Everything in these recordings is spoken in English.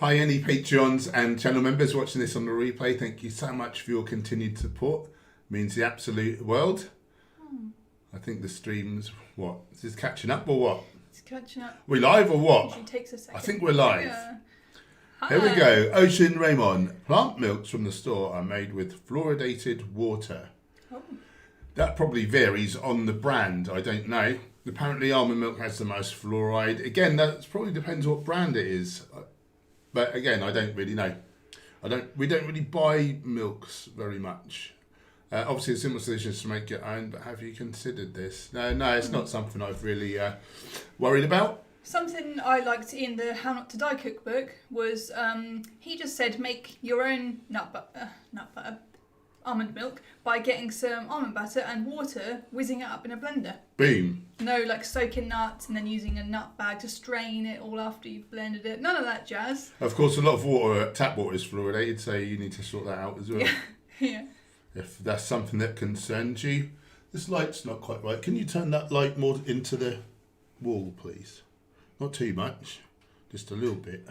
Hi, any Patreons and channel members watching this on the replay. Thank you so much for your continued support. It means the absolute world. I think the stream's, what? Is this catching up or what? It's catching up. We live or what? Usually takes a second. I think we're live. Yeah. Here we go. Ocean Raymond. Plant milks from the store are made with fluoridated water. Oh. That probably varies on the brand. I don't know. Apparently almond milk has the most fluoride. Again, that probably depends what brand it is. But again, I don't really know. We don't really buy milks very much. Obviously, a simple solution is to make your own, but have you considered this? No, it's not something I've really worried about. Something I liked in the How Not to Die cookbook was he just said make your own almond milk by getting some almond butter and water, whizzing it up in a blender. Boom. No, like soaking nuts and then using a nut bag to strain it all after you've blended it. None of that jazz. Of course, a lot of water, tap water is fluoridated, so you need to sort that out as well. Yeah. If that's something that concerns you. This light's not quite right. Can you turn that light more into the wall, please? Not too much, just a little bit.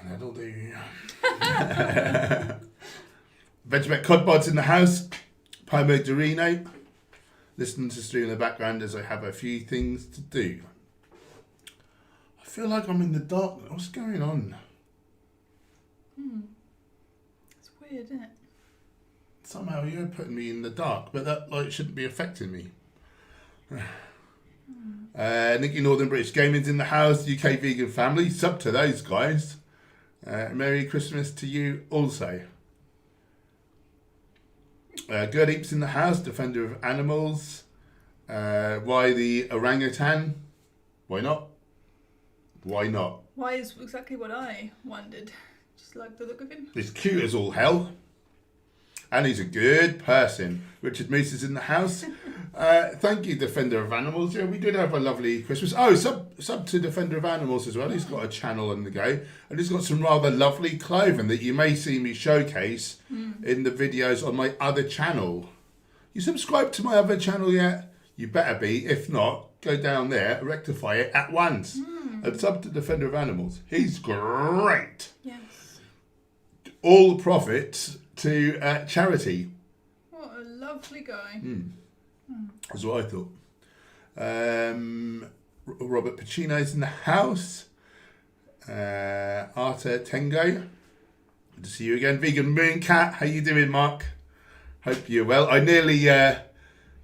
That'll do. Vegemite cod pods in the house. Pie Dorino. Listen to stream in the background as I have a few things to do. I feel like I'm in the dark. What's going on? It's weird, isn't it? Somehow you're putting me in the dark, but that light shouldn't be affecting me. Nicky Northern British Gaming's in the house. UK Vegan Family. Sub to those guys. Merry Christmas to you also. Good Eeps in the house. Defender of Animals. Why the orangutan? Why not? Why not? Why is exactly what I wondered. Just like the look of him. He's cute as all hell. And he's a good person. Richard Moose is in the house. Thank you, Defender of Animals. Yeah, we did have a lovely Christmas. Oh, sub to Defender of Animals as well. He's got a channel on the go. And he's got some rather lovely clothing that you may see me showcase in the videos on my other channel. You subscribed to my other channel yet? You better be. If not, go down there, rectify it at once. And sub to Defender of Animals. He's great. Yes. All profits to charity. What a lovely guy. That's what I thought. Robert Pacino's in the house. Arta Tengo. Good to see you again. Vegan Moon Cat. How you doing, Mark? Hope you're well. I nearly, you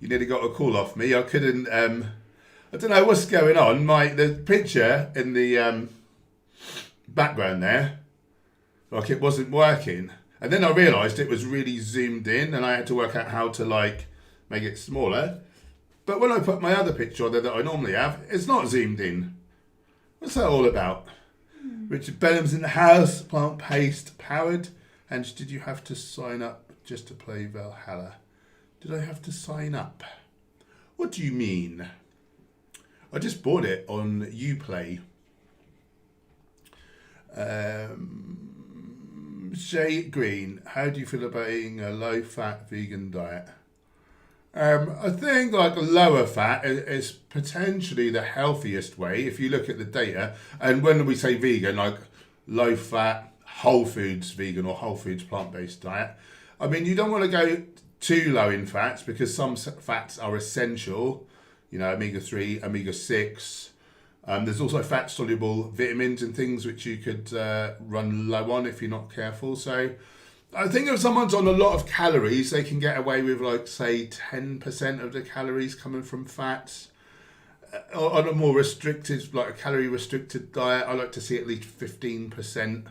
nearly got a call off me. I couldn't. I don't know what's going on. The picture in the background there, like it wasn't working. And then I realised it was really zoomed in and I had to work out how to make it smaller. But when I put my other picture on there that I normally have, it's not zoomed in. What's that all about? Richard Benham's in the house, plant paste powered. And did you have to sign up just to play Valhalla? Did I have to sign up? What do you mean? I just bought it on Uplay. Shay Green, how do you feel about eating a low-fat vegan diet? I think a lower fat is potentially the healthiest way if you look at the data. And when we say vegan, like low-fat, whole foods vegan or whole foods plant-based diet, I mean, you don't want to go too low in fats because some fats are essential. You know, omega-3, omega-6. There's also fat-soluble vitamins and things which you could run low on if you're not careful. So I think if someone's on a lot of calories, they can get away with, say, 10% of the calories coming from fats. On a more restricted, like a calorie-restricted diet, I like to see at least 15%.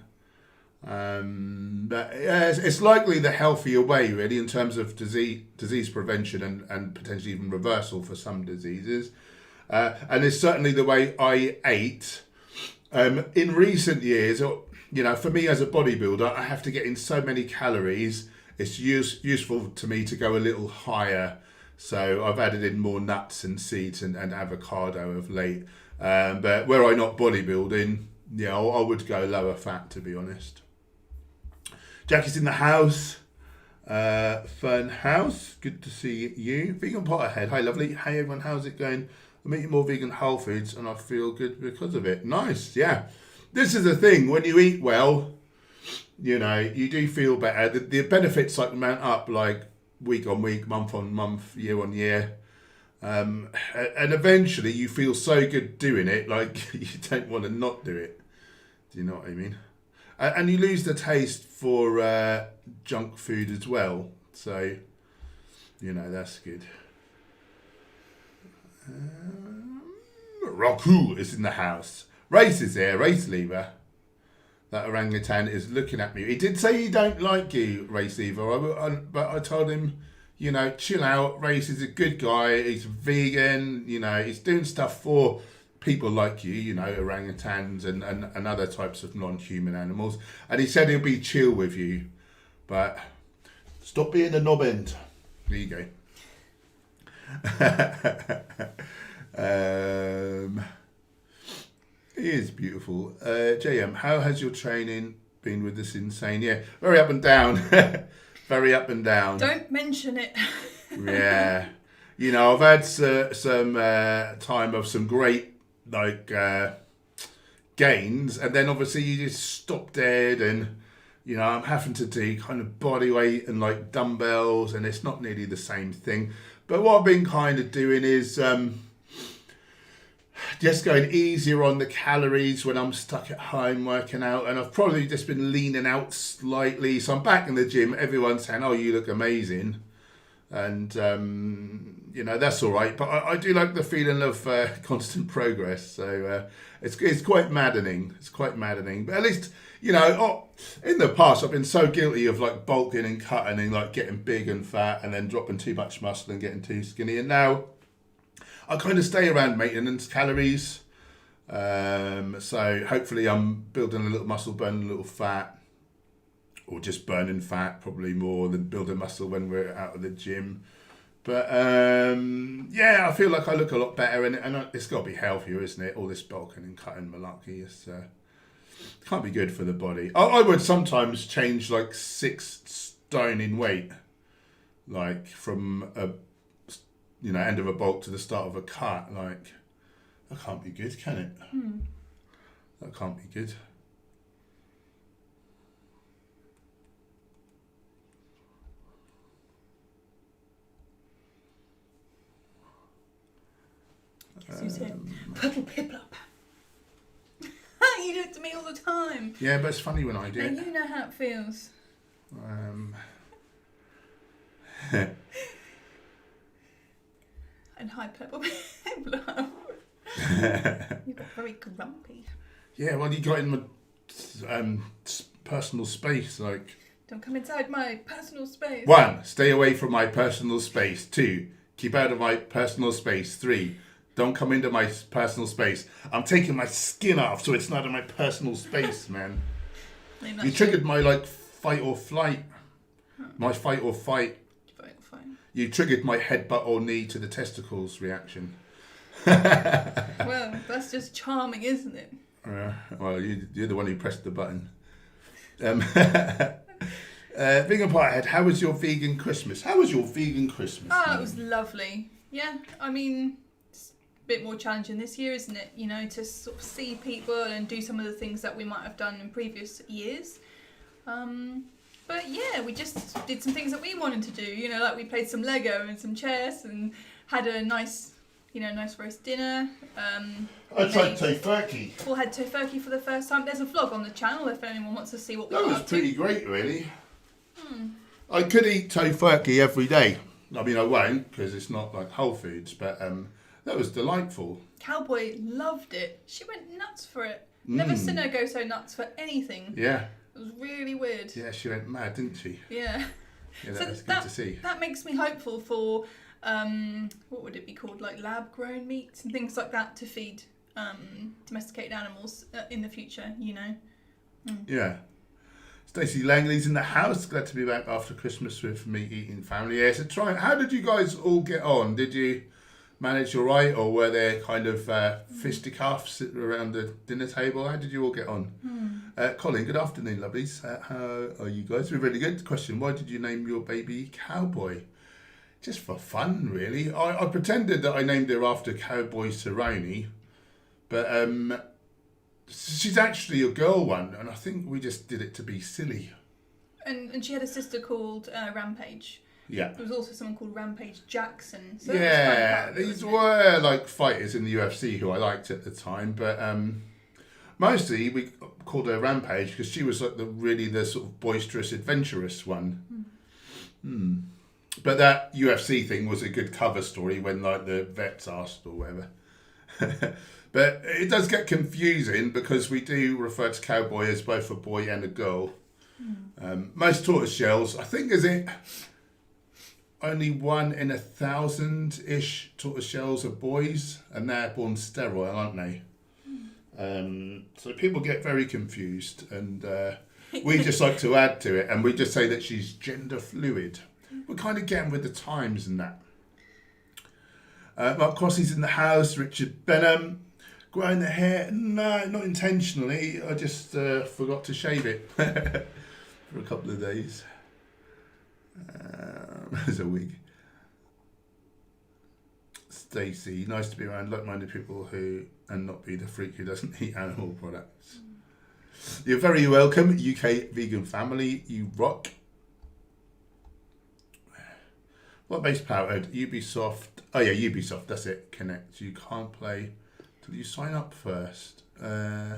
But yeah, it's likely the healthier way, really, in terms of disease prevention and potentially even reversal for some diseases. And it's certainly the way I ate. In recent years, for me as a bodybuilder, I have to get in so many calories. It's useful to me to go a little higher. So I've added in more nuts and seeds and avocado of late. But where I'm not bodybuilding, I would go lower fat, to be honest. Jackie's in the house. Fern House, good to see you. Vegan Potterhead, hi lovely. Hey everyone, how's it going? I'm eating more vegan whole foods and I feel good because of it. Nice, yeah. This is the thing, when you eat well, you know, you do feel better. The benefits like mount up like week on week, month on month, year on year. And eventually you feel so good doing it, like you don't want to not do it. Do you know what I mean? And you lose the taste for junk food as well. So, you know, that's good. Roku is in the house. Race is there, Race Lever. That orangutan is looking at me. He did say he don't like you, Race Lever, but I told him, you know, chill out. Race is a good guy. He's vegan. You know, he's doing stuff for people like you know, orangutans and other types of non-human animals. And he said he'll be chill with you. But stop being a knob end. There you go. It is beautiful. JM, how has your training been with this insane year? Very up and down. Very up and down. Don't mention it. Yeah. You know, I've had some time of some great, like, gains. And then obviously you just stop dead. And, you know, I'm having to do kind of body weight and, like, dumbbells. And it's not nearly the same thing. But what I've been kind of doing is just going easier on the calories when I'm stuck at home working out. And I've probably just been leaning out slightly. So I'm back in the gym. Everyone's saying, oh, you look amazing. And, you know, that's all right. But I do like the feeling of constant progress. So it's quite maddening. It's quite maddening. But at least, you know, in the past, I've been so guilty of like bulking and cutting and like getting big and fat and then dropping too much muscle and getting too skinny. And now I kind of stay around maintenance calories. So hopefully I'm building a little muscle, burning a little fat. Or just burning fat, probably more than building muscle when we're out of the gym. But yeah, I feel like I look a lot better, and it's got to be healthier, isn't it? All this bulking and cutting malarkey, can't be good for the body. I would sometimes change like 6 stone in weight, like from a end of a bulk to the start of a cut. Like that can't be good, can it? That can't be good. You said, purple piplup. You do it to me all the time. Yeah, but it's funny when I do it. And you know how it feels. And hi, purple piplup. You got very grumpy. Yeah, well, you got in my personal space, like. Don't come inside my personal space. 1, stay away from my personal space. 2, keep out of my personal space. 3, don't come into my personal space. I'm taking my skin off, so it's not in my personal space, man. You triggered my, like, fight or flight. My fight or fight. You triggered my headbutt or knee to the testicles reaction. Well, that's just charming, isn't it? Well, you're the one who pressed the button. Vegan Pothead, how was your vegan Christmas? How was your vegan Christmas? Oh, it was lovely. Yeah, I mean, it's a bit more challenging this year, isn't it? You know, to sort of see people and do some of the things that we might have done in previous years. But yeah, we just did some things that we wanted to do. You know, like we played some Lego and some chess and had a nice roast dinner. I'd like tofurkey. Paul had tofurkey for the first time. There's a vlog on the channel if anyone wants to see what we got. That was pretty great, really. I could eat tofurkey every day. I mean, I won't because it's not like Whole Foods, but that was delightful. Cowboy loved it. She went nuts for it. Never seen her go so nuts for anything. Yeah. It was really weird. Yeah, she went mad, didn't she? Yeah. Yeah, that was good to see. That makes me hopeful for, what would it be called, like lab-grown meats and things like that to feed domesticated animals in the future, you know? Yeah. Stacey Langley's in the house. Glad to be back after Christmas with me eating family. Yeah, so how did you guys all get on? Did you manage all right, or were there kind of fisticuffs around the dinner table? How did you all get on? Colin, good afternoon, lovelies. How are you guys? We're really good. Question, why did you name your baby Cowboy? just for fun, really. I pretended that I named her after Cowboy Cerrone, but she's actually a girl one, and I think we just did it to be silly. And she had a sister called Rampage. Yeah. There was also someone called Rampage Jackson. So Yeah, that was these were like fighters in the UFC who I liked at the time, but mostly we called her Rampage because she was like the sort of boisterous, adventurous one. But that UFC thing was a good cover story when like the vets asked or whatever. But it does get confusing because we do refer to cowboy as both a boy and a girl. Most tortoise shells, I think, is it only 1 in 1,000-ish tortoise shells are boys, and they're born sterile, aren't they? So people get very confused, and we just like to add to it, and we just say that she's gender fluid. We're kind of getting with the times and that. Mark Crossey's in the house. Richard Benham. Growing the hair? No, not intentionally. I just forgot to shave it for a couple of days. As a wig. Stacey, nice to be around like-minded people and not be the freak who doesn't eat animal products. You're very welcome, UK vegan family. You rock. What base powered? Ubisoft. Oh yeah, Ubisoft. That's it. Connect. You can't play till you sign up first. Yeah,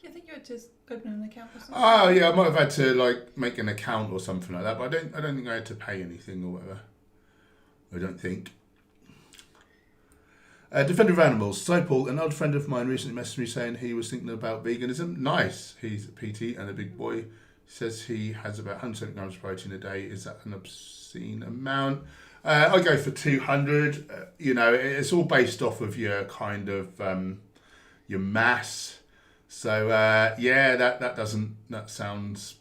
I think you had to open an account or something. Oh yeah, I might have had to like make an account or something like that, but I don't think I had to pay anything or whatever. I don't think. Defender of Animals. So Paul, an old friend of mine recently messaged me saying he was thinking about veganism. Nice. He's a PT and a big boy. He says he has about 170 grams of protein a day. Is that an obscene amount? I go for 200. It's all based off of your kind of your mass. So that sounds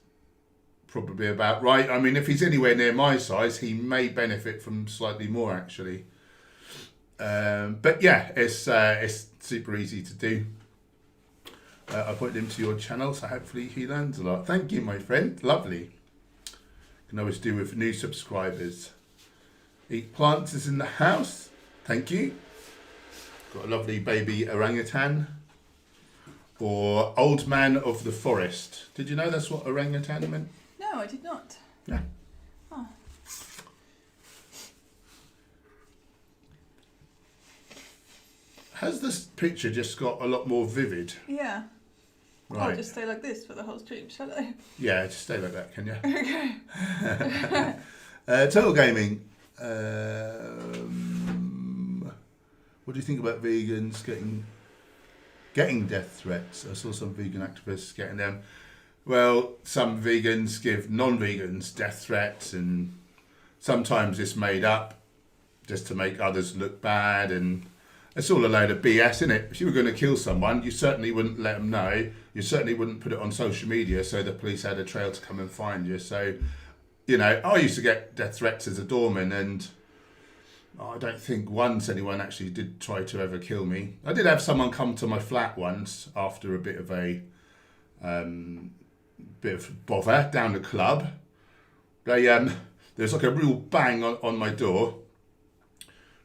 probably about right. I mean, if he's anywhere near my size, he may benefit from slightly more actually. But yeah, it's super easy to do. I pointed him to your channel, so hopefully he learns a lot. Thank you, my friend. Lovely. Can always do with new subscribers. Eat Plants is in the house. Thank you. Got a lovely baby orangutan. Or Old Man of the Forest. Did you know that's what orangutan meant? No, I did not. Yeah. Oh. Has this picture just got a lot more vivid? Yeah. Right. I'll just stay like this for the whole stream, shall I? Yeah, just stay like that, can you? Okay. Total Gaming. What do you think about vegans getting death threats? I saw some vegan activists getting them. Well, some vegans give non-vegans death threats, and sometimes it's made up just to make others look bad, and it's all a load of BS, isn't it? If you were going to kill someone, you certainly wouldn't let them know. You certainly wouldn't put it on social media so the police had a trail to come and find you. So, I used to get death threats as a doorman, and I don't think once anyone actually did try to ever kill me. I did have someone come to my flat once after a bit of bother down the club. There was like a real bang on my door.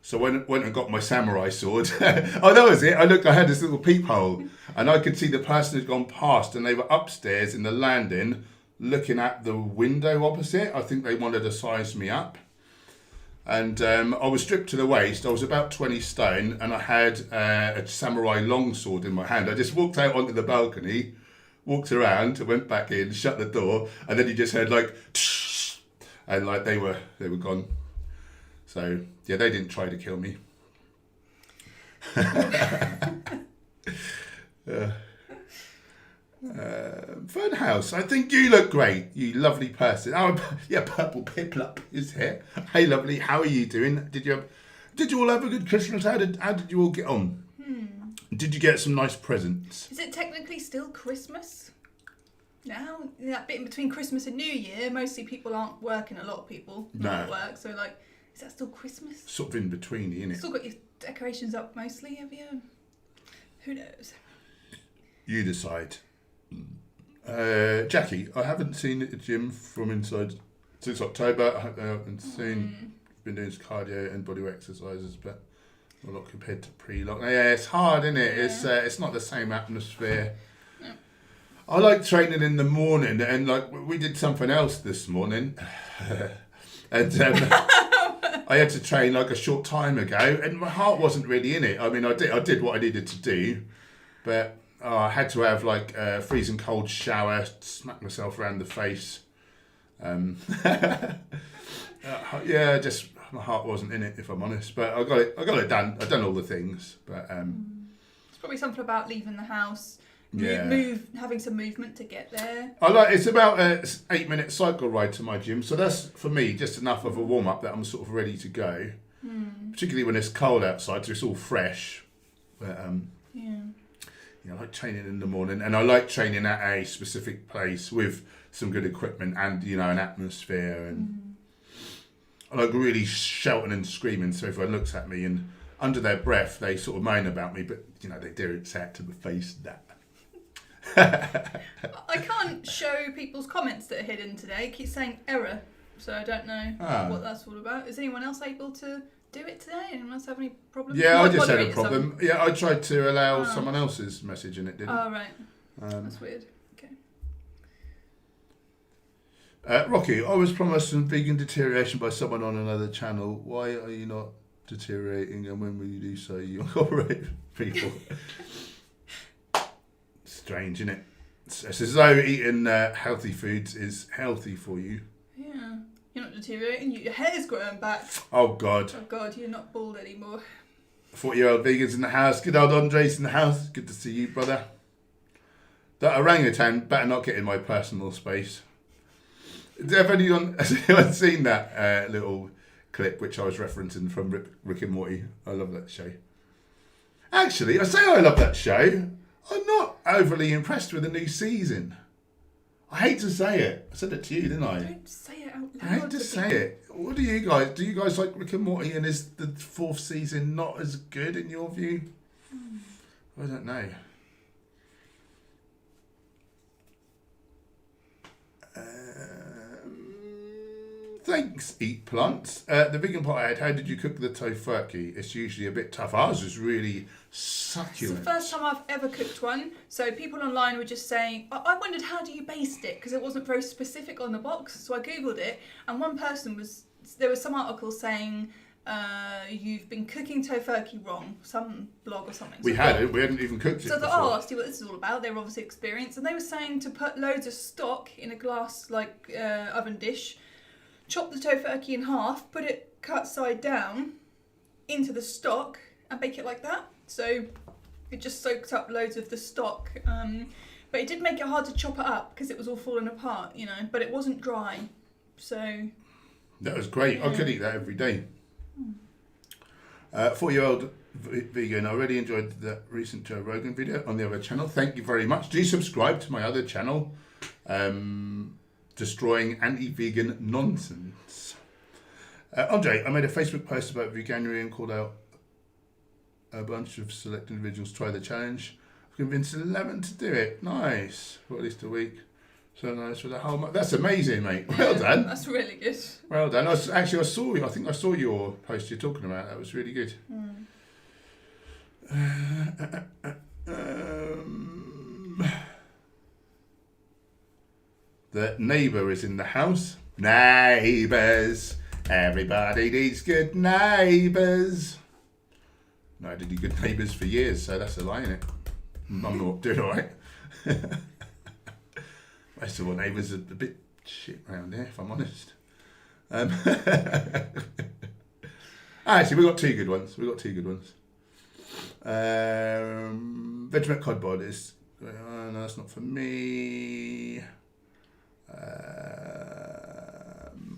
So I went and got my samurai sword. Oh, that was it. I had this little peephole, and I could see the person had gone past, and they were upstairs in the landing looking at the window opposite. I think they wanted to size me up. And I was stripped to the waist. I was about 20 stone, and I had a samurai longsword in my hand. I just walked out onto the balcony, walked around, went back in, shut the door, and then you just heard like, and like they were gone. So yeah, they didn't try to kill me. Funhouse, I think you look great. You lovely person. Oh yeah, Purple Piplup is here. Hey, lovely. How are you doing? Did you all have a good Christmas? How did you all get on? Did you get some nice presents? Is it technically still Christmas? Now, that bit in between Christmas and New Year, mostly people aren't working. A lot of people not at work. So like, is that still Christmas? Sort of in between, isn't it? Still got your decorations up mostly, have you? Who knows? You decide. Jackie, I haven't seen the gym from inside since October. I haven't seen been doing some cardio and bodyweight exercises, but a lot compared to pre-lock. Yeah, it's hard, isn't it? Yeah. It's not the same atmosphere. Yeah. I like training in the morning, and like we did something else this morning, and I had to train like a short time ago, and my heart wasn't really in it. I mean, I did what I needed to do, but I had to have like a freezing cold shower, smack myself around the face. Yeah, just my heart wasn't in it, if I'm honest. But I got it done. I've done all the things, but It's probably something about leaving the house, Yeah. having some movement to get there. it's about an 8-minute cycle ride to my gym, so that's for me just enough of a warm up that I'm sort of ready to go. Particularly when it's cold outside, so it's all fresh. But I like training in the morning, and I like training at a specific place with some good equipment and an atmosphere, and I like really shouting and screaming so everyone looks at me and under their breath they sort of moan about me, but they don't say it to my face. That I can't show people's comments that are hidden today. It keeps saying error, so I don't know what that's all about. Is anyone else able to do it today? Anyone else have any problems? I just had a problem. I tried to allow someone else's message and it didn't. Oh, right. That's weird. Okay. Rocky, I was promised some vegan deterioration by someone on another channel. Why are you not deteriorating, and when will you do so? You incorporate people. Strange, isn't it? It's as though eating healthy foods is healthy for you. Yeah. You're not deteriorating, your hair's growing back. Oh, God. Oh, God, you're not bald anymore. 40-year-old vegans in the house. Good old Andre's in the house. Good to see you, brother. That orangutan better not get in my personal space. Has anyone seen that little clip which I was referencing from Rick and Morty? I love that show. Actually, I say I love that show. I'm not overly impressed with the new season. I hate to say it. I said it to you, didn't I? Don't say it out loud. I hate to say it. What do you guys? Do you guys like Rick and Morty, and is the 4th season not as good in your view? I don't know. Thanks, Eat Plants. The vegan pot I had, how did you cook the tofurkey? It's usually a bit tough. Ours was really succulent. It's the first time I've ever cooked one. So people online were just saying, I wondered how do you baste it? Because it wasn't very specific on the box. So I Googled it, and there was some article saying, you've been cooking tofurkey wrong. Some blog or something. We hadn't even cooked it So I before. thought, I'll see what this is all about. They were obviously experienced. And they were saying to put loads of stock in a glass, oven dish, chop the tofurkey in half, put it cut side down into the stock and bake it like that. So it just soaked up loads of the stock. But it did make it hard to chop it up because it was all falling apart, but it wasn't dry. So that was great. Yeah. I could eat that every day. 4-year-old vegan. I really enjoyed that recent Joe Rogan video on the other channel. Thank you very much. Do subscribe to my other channel. Destroying anti-vegan nonsense. Andre, I made a Facebook post about veganuary and called out a bunch of select individuals to try the challenge. I've convinced 11 to do it. Nice. For at least a week. So nice for the whole month. That's amazing, mate. Well done. That's really good. Well done. I saw you. I think I saw your post you're talking about. That was really good. The neighbour is in the house. Neighbours. Everybody needs good neighbours. No, I did do good neighbours for years, so that's a lie, innit? I'm not doing alright. Most of our neighbours are a bit shit around here, if I'm honest. Actually, we've got two good ones. Vegemite cod is... no, that's not for me.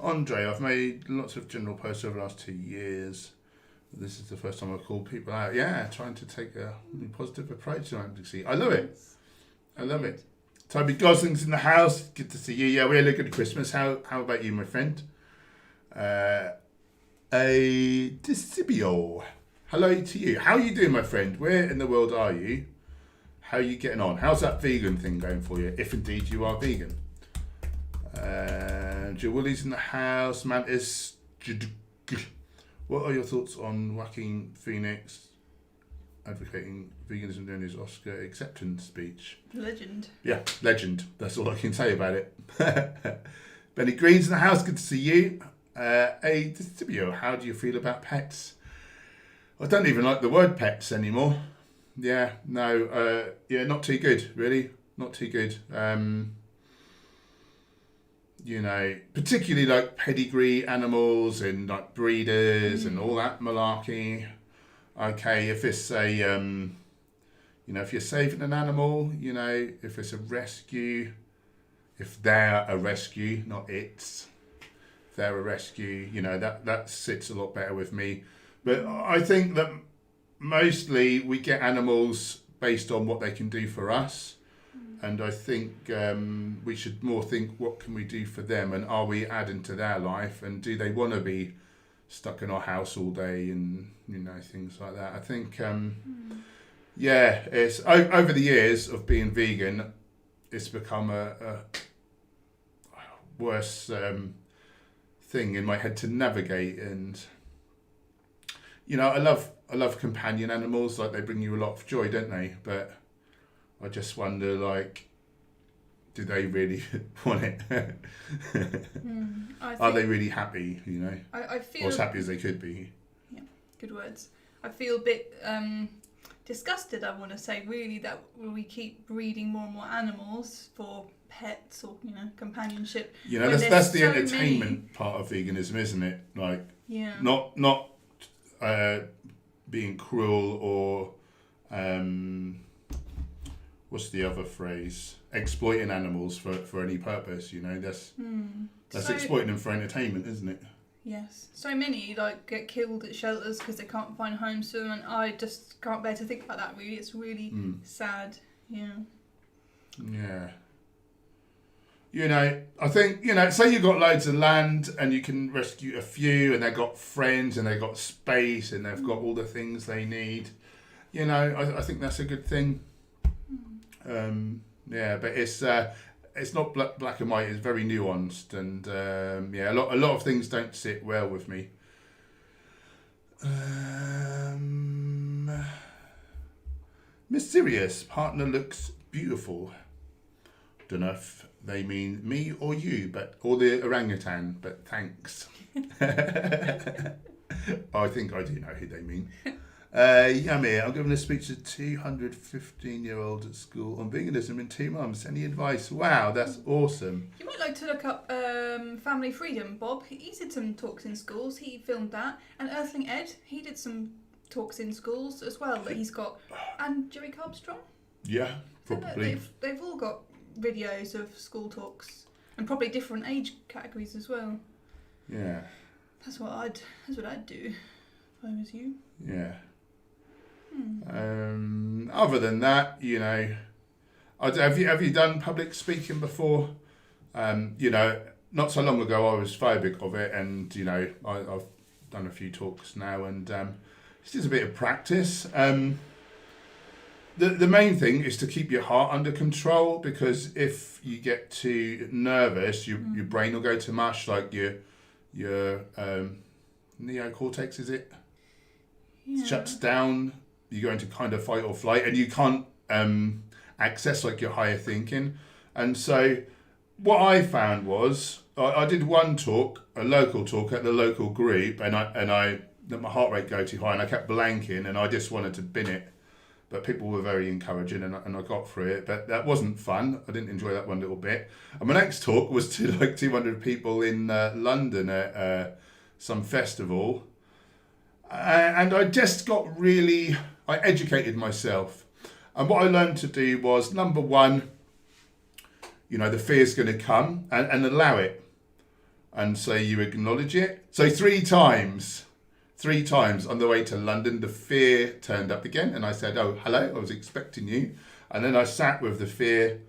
Andre, I've made lots of general posts over the last 2 years. This is the first time I've called people out. Yeah, trying to take a positive approach to advocacy. I love it. Toby Gosling's in the house. Good to see you. Yeah, we had a good Christmas. How about you, my friend? A Discipio. Hello to you. How are you doing, my friend? Where in the world are you? How are you getting on? How's that vegan thing going for you? If indeed you are vegan. Joe Woolly's in the house. Mantis. What are your thoughts on Joaquin Phoenix advocating veganism during his Oscar acceptance speech? Legend. Yeah, legend. That's all I can say about it. Benny Green's in the house. Good to see you. Hey, Tibio, how do you feel about pets? I don't even like the word pets anymore. Yeah, no, not too good, really. Not too good. Particularly like pedigree animals and like breeders and all that malarkey. Okay, if it's a, if you're saving an animal, if it's a rescue, if they're a rescue, not it's, if they're a rescue, that sits a lot better with me. But I think that mostly we get animals based on what they can do for us. And I think we should more think, what can we do for them? And are we adding to their life? And do they want to be stuck in our house all day and, things like that? I think, it's over the years of being vegan, it's become a worse thing in my head to navigate. And, I love companion animals, like they bring you a lot of joy, don't they? But I just wonder, do they really want it? Are they really happy, I feel... Or as happy as they could be? Yeah, good words. I feel a bit disgusted, I want to say, really, that we keep breeding more and more animals for pets or, companionship. That's the entertainment part of veganism, isn't it? Not being cruel or... what's the other phrase? Exploiting animals for any purpose, that's exploiting them for entertainment, isn't it? Yes. So many get killed at shelters because they can't find homes for them, and I just can't bear to think about that, really. It's really sad. Yeah. Yeah. I think, say you've got loads of land and you can rescue a few and they've got friends and they've got space and they've got all the things they need. I think that's a good thing. But it's not black and white. It's very nuanced, and a lot of things don't sit well with me. Mysterious partner looks beautiful. Don't know if they mean me or you, or the orangutan. But thanks. I think I do know who they mean. Yummy. I'm giving a speech to 215-year-olds at school on veganism in 2 months. Any advice? Wow, that's awesome. You might like to look up Family Freedom, Bob. He did some talks in schools. He filmed that. And Earthling Ed, he did some talks in schools as well that he's got. And Jerry Carbstrong? Yeah, probably. They've all got videos of school talks. And probably different age categories as well. Yeah. That's what I'd do if I was you. Yeah. Other than that, have you done public speaking before? Not so long ago I was phobic of it, and I've done a few talks now, and it's just a bit of practice. The main thing is to keep your heart under control, because if you get too nervous, your brain will go to mush, like your neocortex, is it? Yeah. Shuts down. You go into kind of fight or flight, and you can't access your higher thinking. And so what I found was I did one talk, a local talk at the local group, and I let my heart rate go too high, and I kept blanking, and I just wanted to bin it. But people were very encouraging, and I got through it. But that wasn't fun. I didn't enjoy that one little bit. And my next talk was to 200 people in London at some festival. And I just got I educated myself. And what I learned to do was, number one, the fear's going to come, and allow it. And so you acknowledge it. So 3 times on the way to London, the fear turned up again. And I said, oh, hello, I was expecting you. And then I sat with the fear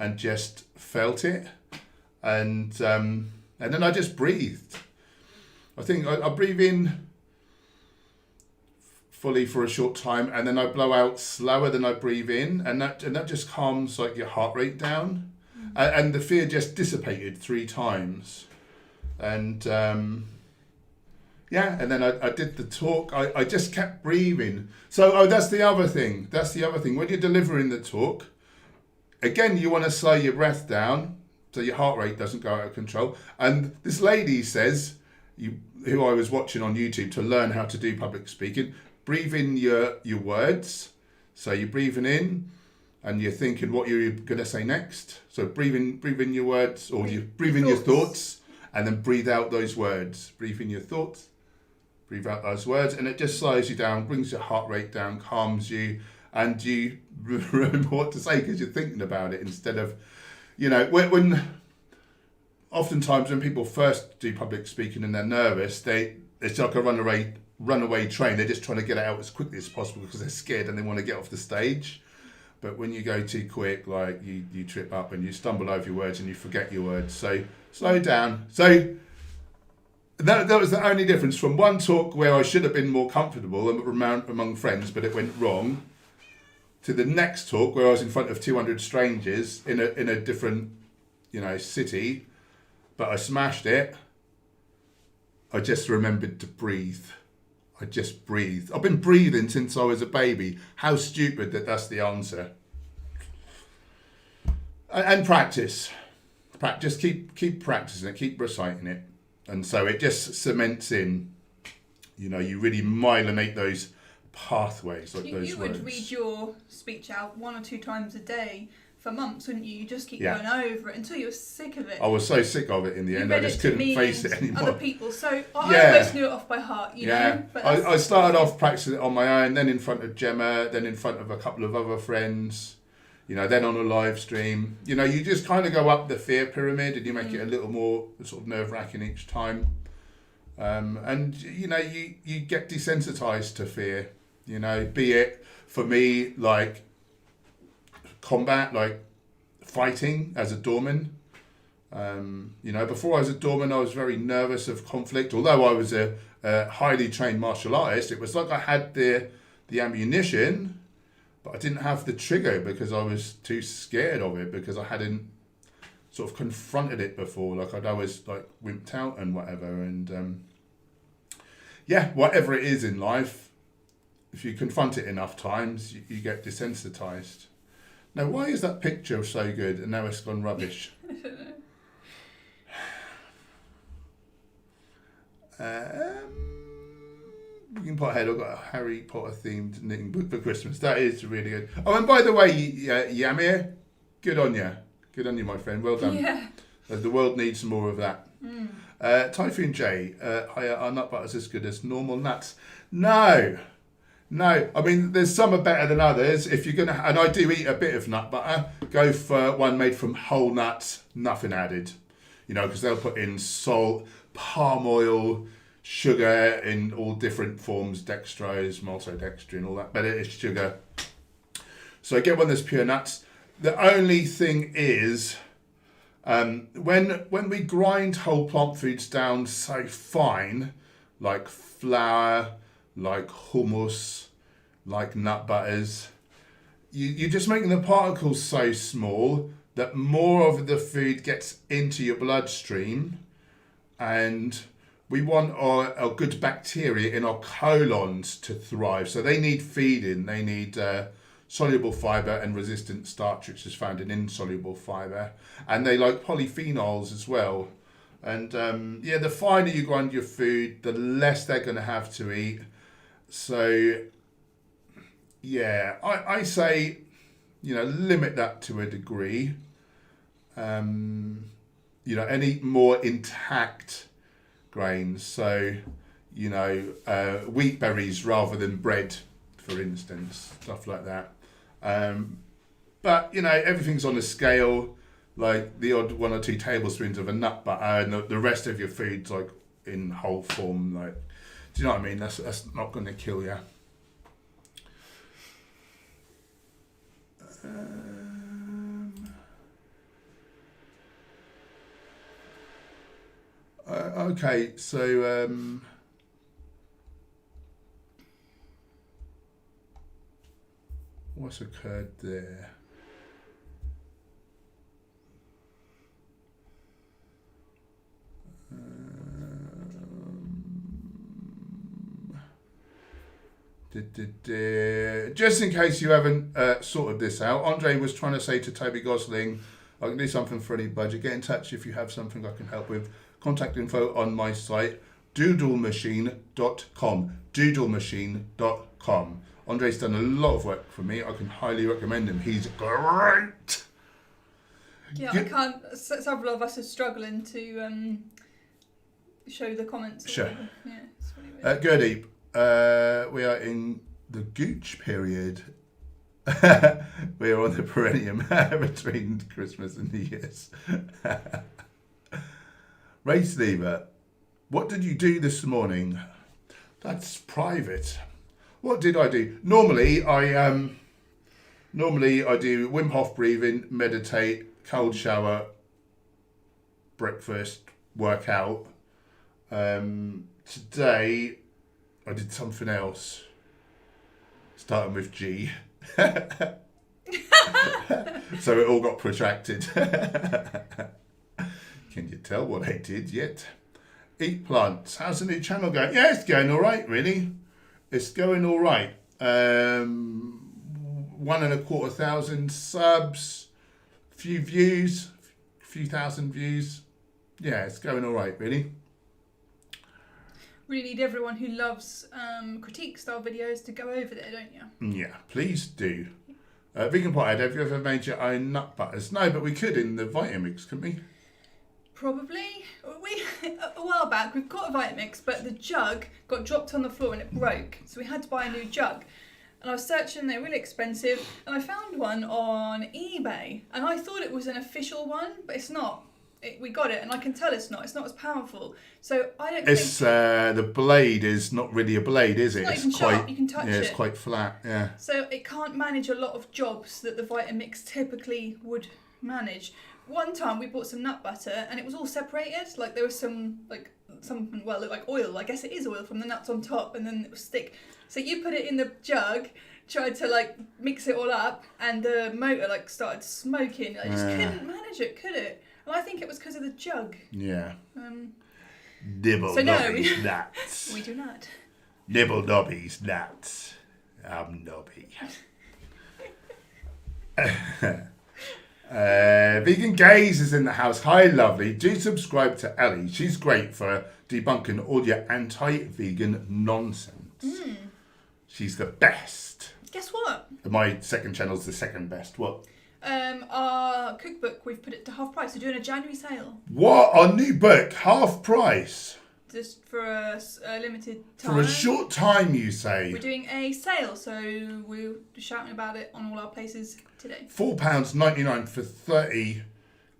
and just felt it. And then I just breathed. I think I breathe in fully for a short time, and then I blow out slower than I breathe in, and that just calms your heart rate down, and the fear just dissipated 3 times, and Yeah, and then I did the talk. I just kept breathing. So, that's the other thing. That's the other thing. When you're delivering the talk, again, you want to slow your breath down so your heart rate doesn't go out of control. And this lady says, who I was watching on YouTube to learn how to do public speaking, breathe in your words. So you're breathing in and you're thinking what you're going to say next. So breathe in your words, or you breathe in your thoughts, and then breathe out those words. Breathe in your thoughts, breathe out those words, and it just slows you down, brings your heart rate down, calms you, and you remember what to say because you're thinking about it instead of, when oftentimes when people first do public speaking and they're nervous, it's like a runaway train. They're just trying to get it out as quickly as possible because they're scared and they want to get off the stage. But when you go too quick, like you trip up and you stumble over your words and you forget your words. So slow down. So that was the only difference from one talk where I should have been more comfortable among friends, but it went wrong, to the next talk where I was in front of 200 strangers in a different, city, but I smashed it. I just remembered to breathe. I just breathed. I've been breathing since I was a baby. How stupid that's the answer. And practice. Just keep practicing it, keep reciting it. And so it just cements in, you really myelinate those pathways, like those you words. would read your speech out 1 or 2 times a day for months, wouldn't you? You just keep going over it until you were sick of it. I was so sick of it in the end, I just couldn't face it anymore. Other people, so I always knew it off by heart, you know. But I started off practicing it on my own, then in front of Gemma, then in front of a couple of other friends, then on a live stream. You just kind of go up the fear pyramid and you make it a little more sort of nerve-wracking each time. And you get desensitized to fear, be it for me like combat, like fighting as a doorman. Before I was a doorman, I was very nervous of conflict. Although I was a highly trained martial artist, it was like I had the ammunition, but I didn't have the trigger because I was too scared of it, because I hadn't sort of confronted it before. Like I'd always like wimped out and whatever. And whatever it is in life, if you confront it enough times, you get desensitized. Now, why is that picture so good and now it's gone rubbish? I don't know. We can put ahead. I've got a Harry Potter themed knitting book for Christmas. That is really good. Oh, and by the way, Yamir, good on you. Good on you, my friend. Well done. Yeah. The world needs some more of that. Typhoon J, are nut butters as good as normal nuts? No. I mean, there's some are better than others. If you're going to, and I do eat a bit of nut butter, go for one made from whole nuts, nothing added. Because they'll put in salt, palm oil, sugar in all different forms, dextrose, maltodextrin, all that, but it is sugar. So get one that's pure nuts. The only thing is, when we grind whole plant foods down so fine, like flour, like hummus, like nut butters, you're just making the particles so small that more of the food gets into your bloodstream, and we want our good bacteria in our colons to thrive. So they need feeding. They need soluble fibre and resistant starch, which is found in insoluble fibre. And they like polyphenols as well. And the finer you grind your food, the less they're going to have to eat. So, I say, limit that to a degree. And eat more intact grains. So, wheat berries rather than bread, for instance, stuff like that. But everything's on a scale. Like the odd 1 or 2 tablespoons of a nut butter, and the rest of your food's like in whole form. Like, do you know what I mean? That's not going to kill you. Okay, so what's occurred there? Just in case you haven't sorted this out, Andre was trying to say to Toby Gosling, I can do something for any budget. Get in touch if you have something I can help with. Contact info on my site, doodlemachine.com. Doodlemachine.com. Andre's done a lot of work for me. I can highly recommend him. He's great. Yeah, I can't. Several of us are struggling to show the comments. Sure. Yeah, it's really weird. Good Eep. We are in the gooch period. We are on the perennium between Christmas and New Year's. Race lever. What did you do this morning? That's private. What did I do? Normally I do Wim Hof breathing, meditate, cold shower, breakfast, workout. Today I did something else, starting with G. So it all got protracted. Can you tell what I did yet? Eat plants. How's the new channel going? Yeah, it's going all right, really. It's going all right. 1,250 subs, few views, few thousand views. Yeah, it's going all right, really. Really need everyone who loves critique style videos to go over there, don't you? Yeah, please do. Vegan Pothead, have you ever made your own nut butters? No, but we could in the Vitamix, couldn't we? Probably. A while back, we've got a Vitamix, but the jug got dropped on the floor and it broke. So we had to buy a new jug. And I was searching, they're really expensive. And I found one on eBay. And I thought it was an official one, but it's not. We got it, and I can tell it's not as powerful. So I don't think... the blade is not really a blade, is it? It's not even sharp, you can touch it. Yeah, it's quite flat, yeah. So it can't manage a lot of jobs that the Vitamix typically would manage. One time we bought some nut butter, and it was all separated. Like there was some, it looked like oil. I guess it is oil from the nuts on top, and then it was thick. So you put it in the jug, tried to mix it all up, and the motor started smoking. I just couldn't manage it, could it? And I think it was because of the jug. Yeah. Nibble so nobbies nuts. We do not. Nibble nobbies nuts. I'm nobby. Vegan Gaze is in the house. Hi, lovely. Do subscribe to Ellie. She's great for debunking all your anti-vegan nonsense. She's the best. Guess what? My second channel's the second best. What? Our cookbook, we've put it to half price. We're doing a January sale. What? Our new book, half price? Just for a limited time. For a short time, you say? We're doing a sale, so we're shouting about it on all our places today. £4.99 for 30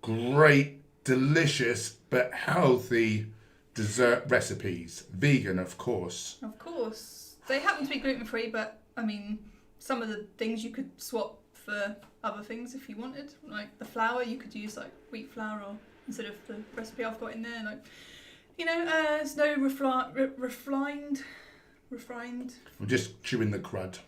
great, delicious, but healthy dessert recipes. Vegan, of course. Of course. They happen to be gluten-free, but, I mean, some of the things you could swap for other things if you wanted. Like the flour, you could use wheat flour or instead of the recipe I've got in there. There's no refined. I'm just chewing the crud. I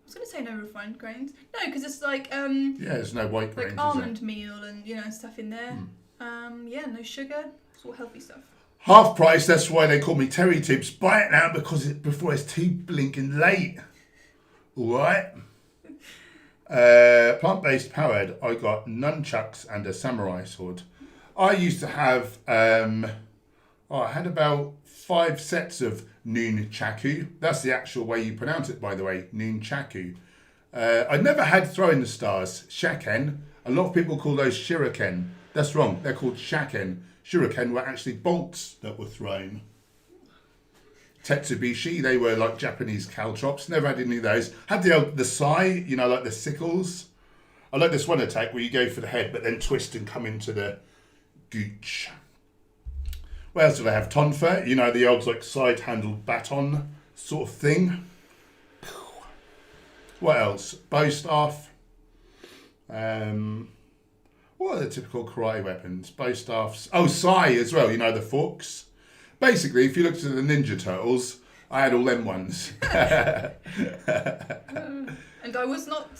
was going to say no refined grains. No, because it's yeah, there's no white grains. Almond meal and stuff in there. No sugar. It's all healthy stuff. Half price. That's why they call me Terry Tibbs. Buy it now before it's too blinking late. All right. Plant-based powered. I got nunchucks and a samurai sword. I used to have. I had about 5 sets of nunchaku. That's the actual way you pronounce it, by the way, nunchaku. I never had throwing the stars, shaken. A lot of people call those shuriken. That's wrong. They're called shaken. Shuriken were actually bolts that were thrown. Tetsubishi, they were like Japanese caltrops. Never had any of those. Had the sai, like the sickles. I like this one attack where you go for the head, but then twist and come into the gooch. What else do they have? Tonfa, the old side-handled baton sort of thing. What else? Bow staff. What are the typical karate weapons? Bow staffs. Oh, sai as well. The forks. Basically, if you looked at the Ninja Turtles, I had all them ones. And I was not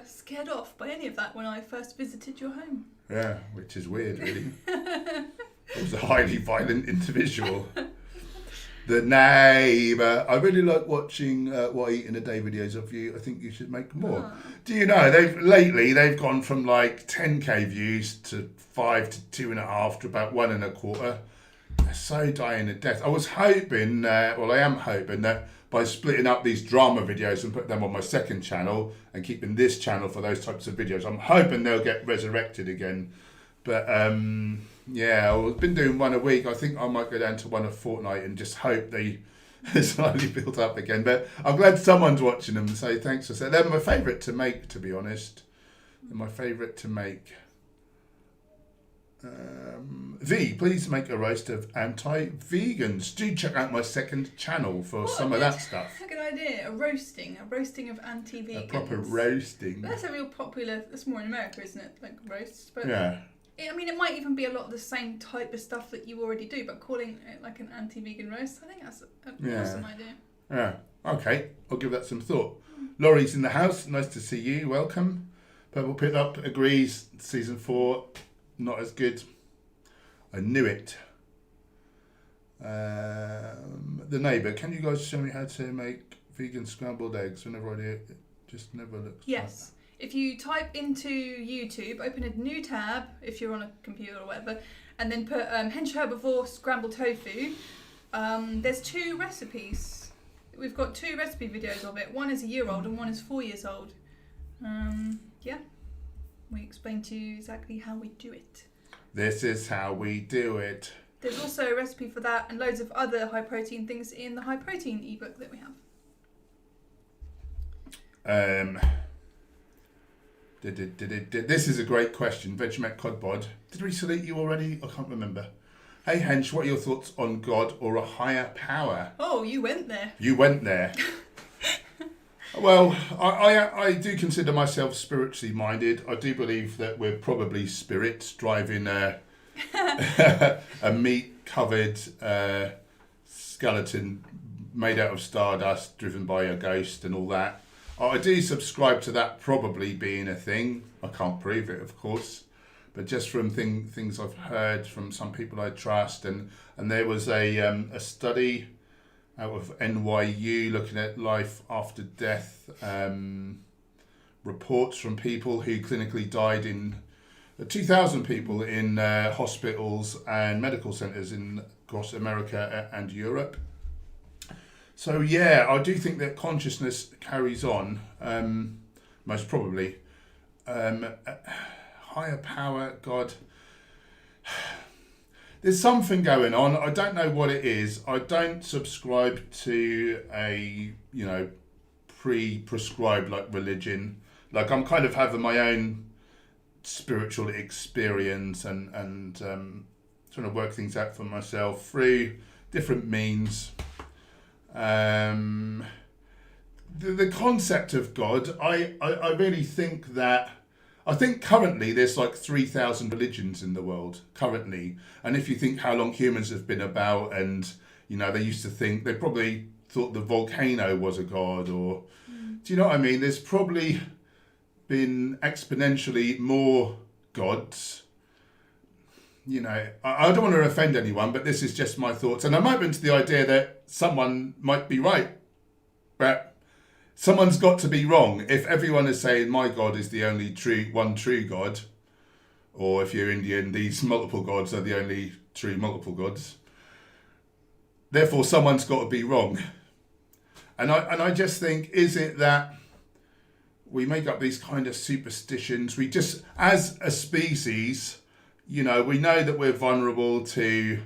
scared off by any of that when I first visited your home. Yeah, which is weird, really. I was a highly violent individual. The neighbour. I really like watching what I eat in a day videos of you. I think you should make more. Do you know they've gone from like 10k views to 5 to 2.5 to about 1.25. They're so dying a death. I was hoping, I am hoping that by splitting up these drama videos and put them on my second channel and keeping this channel for those types of videos, I'm hoping they'll get resurrected again. But yeah, I've been doing one a week. I think I might go down to one a fortnight and just hope they slightly build up again. But I'm glad someone's watching them, so thanks for saying. They're my favourite to make, to be honest. They're my favourite to make. V, please make a roast of anti-vegans. Do check out my second channel for some of that stuff. A good idea. A roasting of anti-vegans. A proper roasting. But that's a real popular. That's more in America, isn't it? Like roasts. But yeah. I mean, it might even be a lot of the same type of stuff that you already do, but calling it like an anti-vegan roast, I think that's an awesome idea. Yeah. Okay, I'll give that some thought. Laurie's in the house. Nice to see you. Welcome. Purple Pit Up agrees. Season 4, not as good. I knew it. The neighbour, can you guys show me how to make vegan scrambled eggs? Whenever I do it, it just never looks. Yes. If you type into YouTube, open a new tab if you're on a computer or whatever, and then put Hench Herbivore scrambled tofu. There's 2 recipes. We've got 2 recipe videos of it. One is a year old and one is 4 years old. Yeah, we explain to you exactly how we do it. This is how we do it. There's also a recipe for that and loads of other high protein things in the high protein ebook that we have. This is a great question. Vegemite Codbod. Did we salute you already? I can't remember. Hey Hench, what are your thoughts on God or a higher power? Oh, you went there. You went there. Well, I do consider myself spiritually minded. I do believe that we're probably spirits driving a meat-covered skeleton made out of stardust, driven by a ghost and all that. I do subscribe to that probably being a thing. I can't prove it, of course, but just from things I've heard from some people I trust, and there was a study out of NYU looking at life after death, reports from people who clinically died 2,000 people in hospitals and medical centres across America and Europe. So yeah, I do think that consciousness carries on, most probably. Higher power, God. There's something going on. I don't know what it is. I don't subscribe to a, pre-prescribed like religion. Like I'm kind of having my own spiritual experience and trying to work things out for myself through different means. The concept of God, I really think that, I think currently there's like 3,000 religions in the world currently. And if you think how long humans have been about, and, they used to think, they probably thought the volcano was a god, or, do you know what I mean? There's probably been exponentially more gods. I don't want to offend anyone, but this is just my thoughts. And I'm open to the idea that someone might be right, but someone's got to be wrong. If everyone is saying my God is the only one true God, or if you're Indian, these multiple gods are the only true multiple gods, therefore someone's got to be wrong. And I just think, is it that we make up these kind of superstitions? We just, as a species, we know that we're vulnerable to,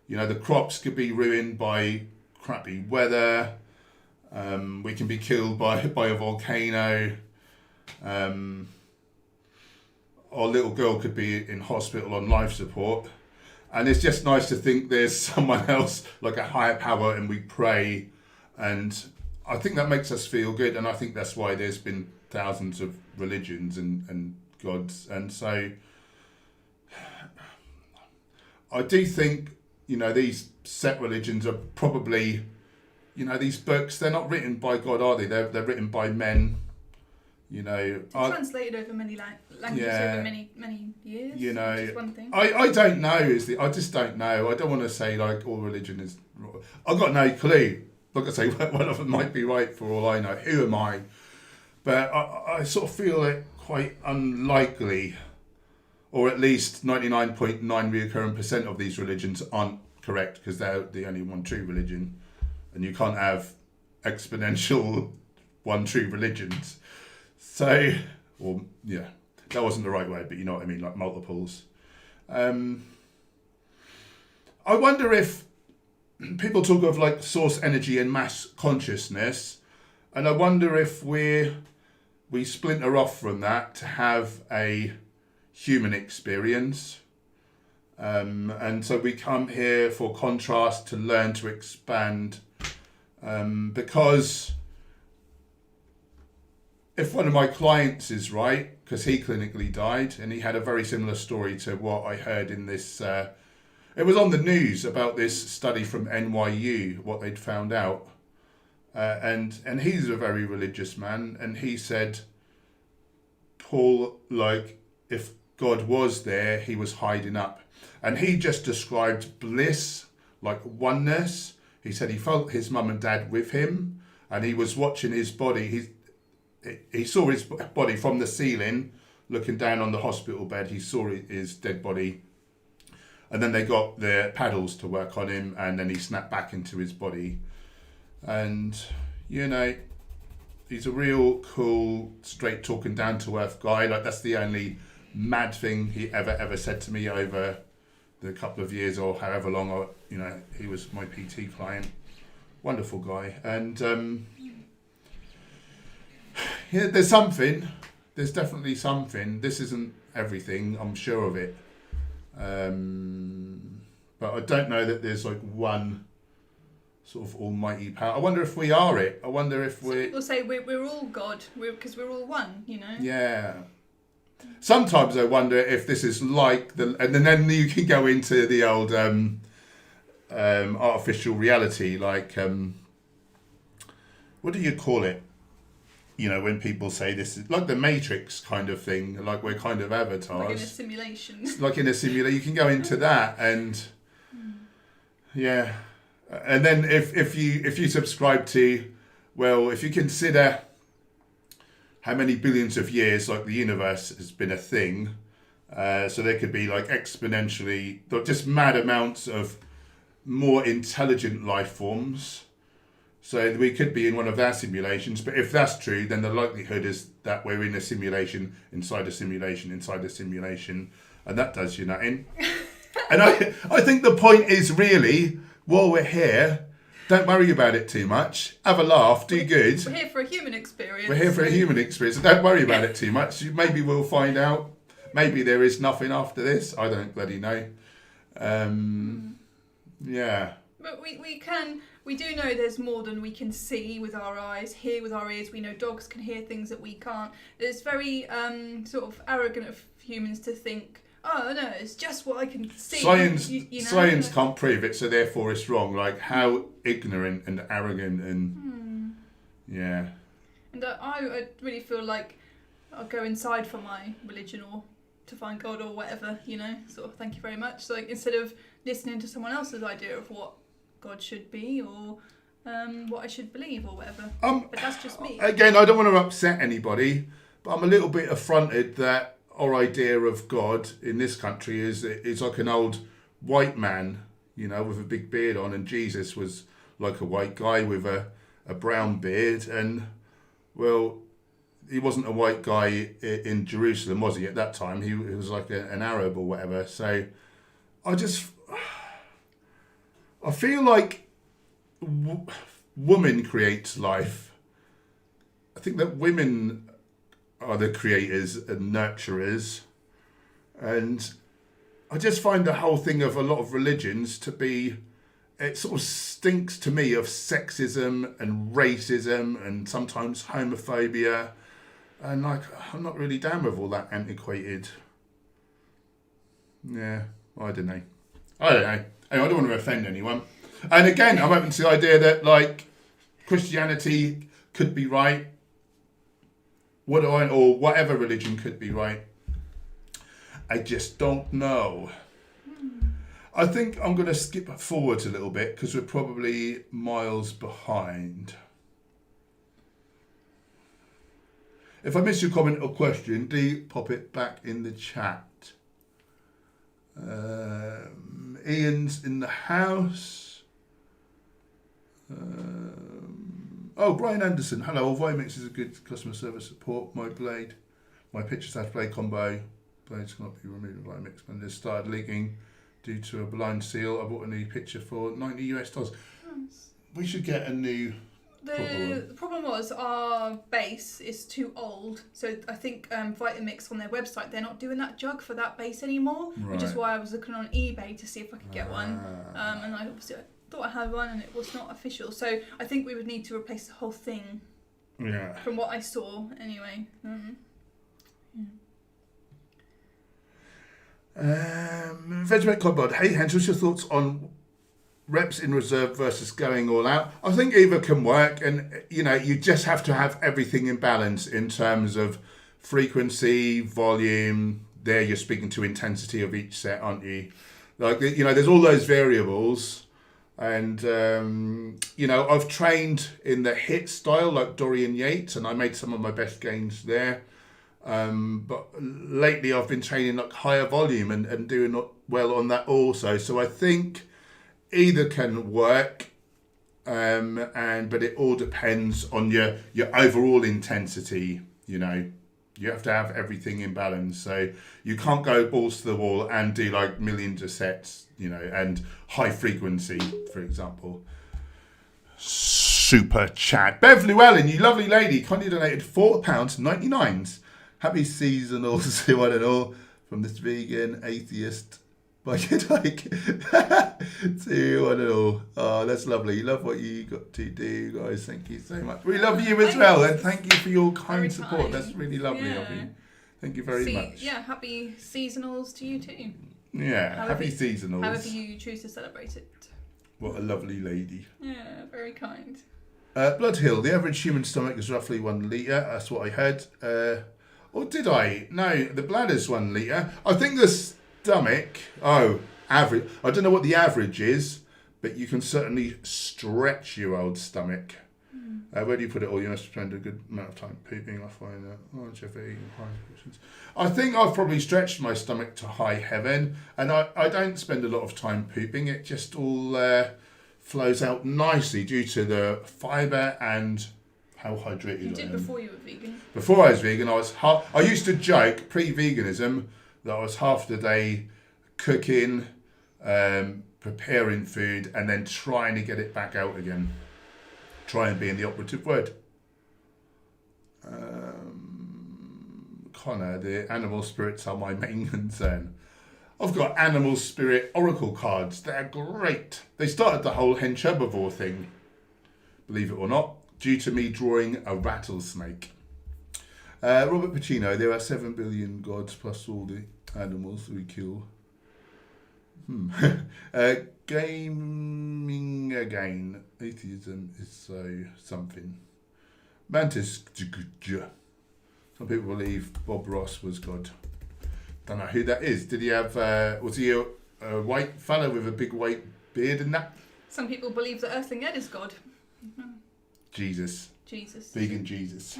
the crops could be ruined by crappy weather. We can be killed by a volcano. Our little girl could be in hospital on life support. And it's just nice to think there's someone else, like a higher power, and we pray. And I think that makes us feel good. And I think that's why there's been thousands of religions and gods. And so I do think, these set religions are probably, these books, they're not written by God, are they? They're written by men, You know, translated over many languages over many years. You know, which is one thing. I don't know. I just don't know. I don't want to say like all religion is. I've got no clue. Like I say, one of them might be right for all I know. Who am I? But I sort of feel it quite unlikely, or at least 99.9 recurring % of these religions aren't correct because they're the only one true religion, and you can't have exponential one true religions. So, or yeah, that wasn't the right word, but you know what I mean, like multiples. I wonder if people talk of like source energy and mass consciousness, and I wonder if we splinter off from that to have a human experience. And so we come here for contrast to learn to expand, because if one of my clients is right, because he clinically died and he had a very similar story to what I heard in this, it was on the news about this study from NYU, what they'd found out. And he's a very religious man, and he said, Paul, like, if God was there, he was hiding up. And he just described bliss, like oneness. He said he felt his mum and dad with him, and he was watching his body. He saw his body from the ceiling, looking down on the hospital bed. He saw his dead body. And then they got their paddles to work on him, and then he snapped back into his body. And, you know, he's a real cool, straight talking, down to earth guy. Like, that's the only mad thing he ever said to me over the couple of years or however long, he was my PT client. Wonderful guy. And yeah, there's definitely something. This isn't everything, I'm sure of it. But I don't know that there's like one sort of almighty power. I wonder if we are it. I wonder if we're... People say we're all God, because we're all one, you know? Yeah. Sometimes I wonder if this is like and then you can go into the old artificial reality, like what do you call it? You know, when people say this is like the Matrix kind of thing, like we're kind of avatars. Like in a simulation. Like in a simulation, you can go into that, and yeah, and then if you subscribe to, well, if you consider how many billions of years like the universe has been a thing, so there could be like exponentially, just mad amounts of more intelligent life forms. So we could be in one of their simulations, but if that's true, then the likelihood is that we're in a simulation inside a simulation inside a simulation, and that does you nothing. And I think the point is really, while we're here, don't worry about it too much. Have a laugh, do good. We're here for a human experience. We're here for a human experience. So don't worry about it too much. Maybe we'll find out. Maybe there is nothing after this. I don't bloody know. Yeah. But we do know there's more than we can see with our eyes, hear with our ears. We know dogs can hear things that we can't. It's very sort of arrogant of humans to think, oh no, it's just what I can see. Science can't prove it, so therefore it's wrong. Like, how ignorant and arrogant and yeah. And I really feel like I'll go inside for my religion or to find God or whatever, you know. Sort of thank you very much. So like, instead of listening to someone else's idea of what God should be or what I should believe or whatever. But that's just me. Again, I don't want to upset anybody, but I'm a little bit affronted that our idea of God in this country is like an old white man, you know, with a big beard on, and Jesus was like a white guy with a brown beard, and well, he wasn't a white guy in Jerusalem, was he, at that time? He was like an Arab or whatever. So I feel like woman creates life. I think that women are the creators and nurturers, and I just find the whole thing of a lot of religions to be, it sort of stinks to me of sexism and racism and sometimes homophobia, and like, I'm not really down with all that antiquated. Yeah, I don't know. Anyway, I don't want to offend anyone. And again, I'm open to the idea that like Christianity could be right. or whatever religion could be right. I just don't know. I think I'm going to skip forwards a little bit because we're probably miles behind. If I miss your comment or question, do pop it back in the chat. Ian's in the house. Brian Anderson. Hello, Vimix is a good customer service support. My pitcher/blade combo. Blades cannot be removed by Vimix when they started leaking due to a blind seal. I bought a new pitcher for $90 US. Nice. We should get a new. The problem was our base is too old, so I think Vitamix on their website, they're not doing that jug for that base anymore, which is why I was looking on eBay to see if I could get one. And I obviously thought I had one and it was not official, so I think we would need to replace the whole thing. Yeah. From what I saw, anyway. Vegemite Codbud. Hey Hench, what's your thoughts on reps in reserve versus going all out? I think either can work, and you just have to have everything in balance in terms of frequency, volume. There you're speaking to intensity of each set, aren't you? Like, there's all those variables, and I've trained in the HIIT style like Dorian Yates, and I made some of my best gains there. But lately I've been training like higher volume and doing well on that also. So I think either can work, but it all depends on your overall intensity. You have to have everything in balance. So you can't go balls to the wall and do like millions of sets, and high frequency, for example. Super chat. Bev Llewellyn, you lovely lady, kindly donated £4.99. Happy seasonals to one and all from this vegan atheist bike and hike to one and all. Oh, that's lovely. You love what you got to do, guys. Thank you so much. We love you as well, and thank you for your kind support. That's really lovely of you. Thank you very much. Yeah, happy seasonals to you too. Yeah, happy seasonals. However you choose to celebrate it. What a lovely lady. Yeah, very kind. Blood Hill, the average human stomach is roughly 1 litre. That's what I heard. Or did I? No, the bladder's 1 litre. I think the stomach, average. I don't know what the average is, but you can certainly stretch your old stomach. Where do you put it all? You must spend a good amount of time pooping. I find that. I think I've probably stretched my stomach to high heaven, and I don't spend a lot of time pooping. It just all flows out nicely due to the fibre and how hydrated I am. You did before you were vegan? Before I was vegan, I used to joke, pre-veganism, that I was half the day cooking, preparing food, and then trying to get it back out again. Trying being the operative word. Connor, the animal spirits are my main concern. I've got animal spirit oracle cards. They're great. They started the whole Hench Herbivore thing, believe it or not, due to me drawing a rattlesnake. Robert Pacino, there are 7 billion gods plus all the animals we kill. Gaming again. Atheism is so something. Mantis. Some people believe Bob Ross was God. Don't know who that is. Did he have, was he a white fellow with a big white beard and that? Some people believe that Earthling Ed is God. Jesus. Vegan Jesus.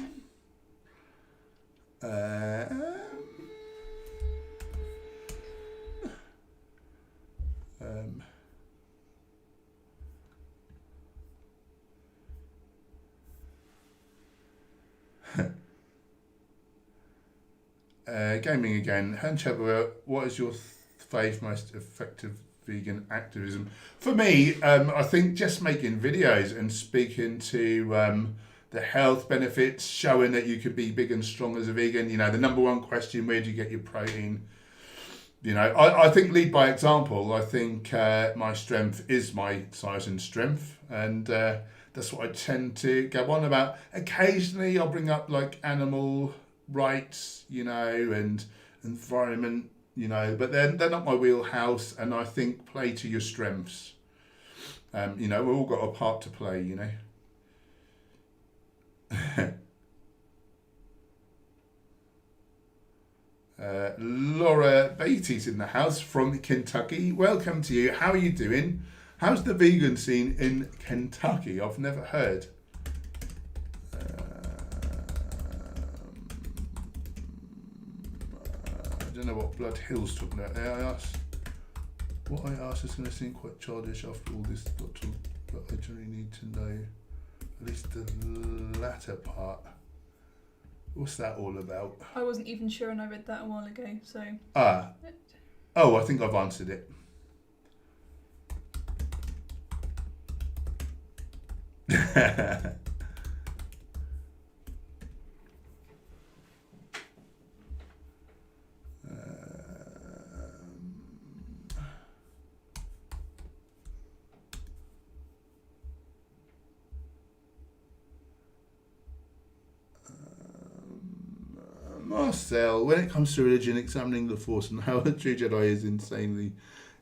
Gaming again. Hench Herbivore, what is your fave most effective vegan activism? For me, I think just making videos and speaking to the health benefits, showing that you could be big and strong as a vegan. The number one question, where do you get your protein? I think lead by example. I think my strength is my size and strength, and that's what I tend to go on about. Occasionally I'll bring up like animal rights, and environment, but they're not my wheelhouse, and I think play to your strengths. We've all got a part to play, Laura Beatty's in the house from Kentucky. Welcome to you. How are you doing? How's the vegan scene in Kentucky? I've never heard. I don't know what Blood Hill's talking about. What I asked is going to seem quite childish after all this, Doctor, but I generally need to know at least the latter part. What's that all about? I wasn't even sure, and I read that a while ago. So. Oh, I think I've answered it. Marcel, when it comes to religion, examining the Force and how a true Jedi is insanely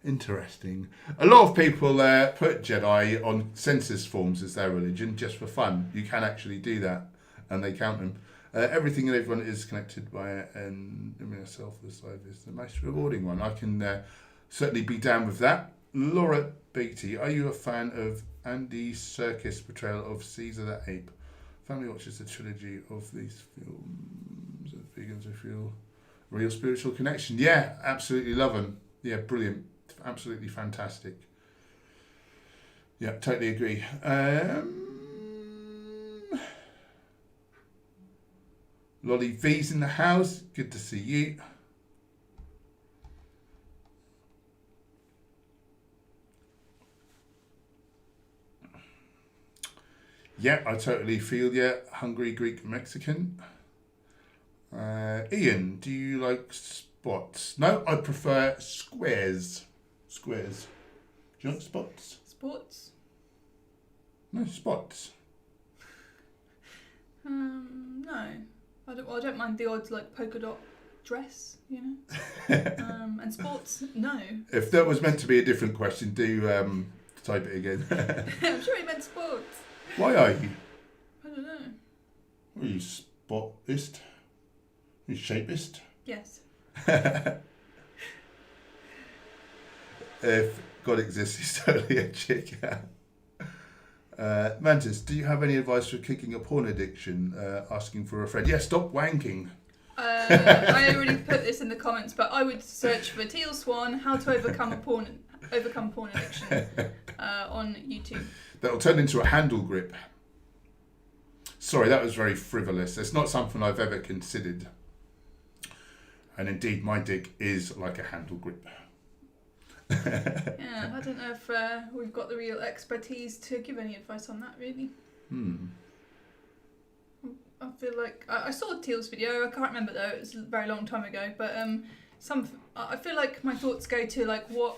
interesting. A lot of people put Jedi on census forms as their religion just for fun. You can actually do that, and they count them. Everything and everyone is connected by it, and myself, this life is the most rewarding one. I can certainly be down with that. Laura Beatty, are you a fan of Andy Serkis' portrayal of Caesar the Ape? Family watches the trilogy of these films. Vegans who feel real spiritual connection. Yeah, absolutely love them. Yeah, brilliant. Absolutely fantastic. Yeah, totally agree. Lolly V's in the house. Good to see you. Yeah, I totally feel you. Hungry Greek Mexican. Ian, do you like spots? No, I prefer squares. Squares. Do you like spots? Sports? No, spots. No. I don't mind the odd like polka dot dress, you know. And sports, no. If that was meant to be a different question, do type it again. I'm sure he meant sports. Why are you? I don't know. Are you spotist? Are you shapist? Yes. If God exists, he's totally a chick. Mantis, do you have any advice for kicking a porn addiction? Asking for a friend. Yeah, stop wanking. I already put this in the comments, but I would search for Teal Swan, how to overcome porn addiction on YouTube. That'll turn into a handle grip. Sorry, that was very frivolous. It's not something I've ever considered. And indeed, my dick is like a handle grip. Yeah, I don't know if we've got the real expertise to give any advice on that, really. I feel like I saw Teal's video. I can't remember though. It was a very long time ago. But I feel like my thoughts go to like what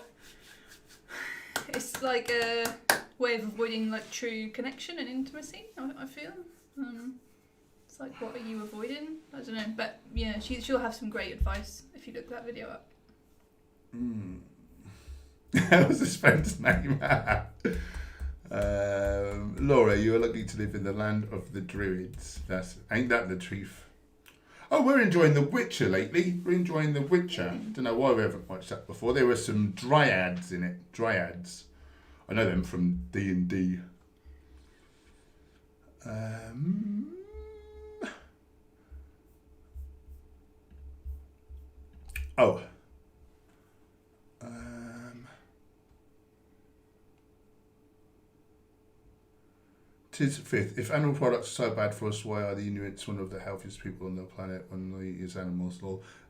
it's like a way of avoiding like true connection and intimacy. I feel. It's like, what are you avoiding? I don't know. But yeah, she'll have some great advice if you look that video up. What was his friend's name? Laura, you are lucky to live in the land of the Druids. Ain't that the truth? Oh, we're enjoying The Witcher lately. We're enjoying The Witcher. Don't know why we haven't watched that before. There were some dryads in it. Dryads. I know them from D&D. Tis fifth. If animal products are so bad for us, why are the Inuits one of the healthiest people on the planet when they use animals?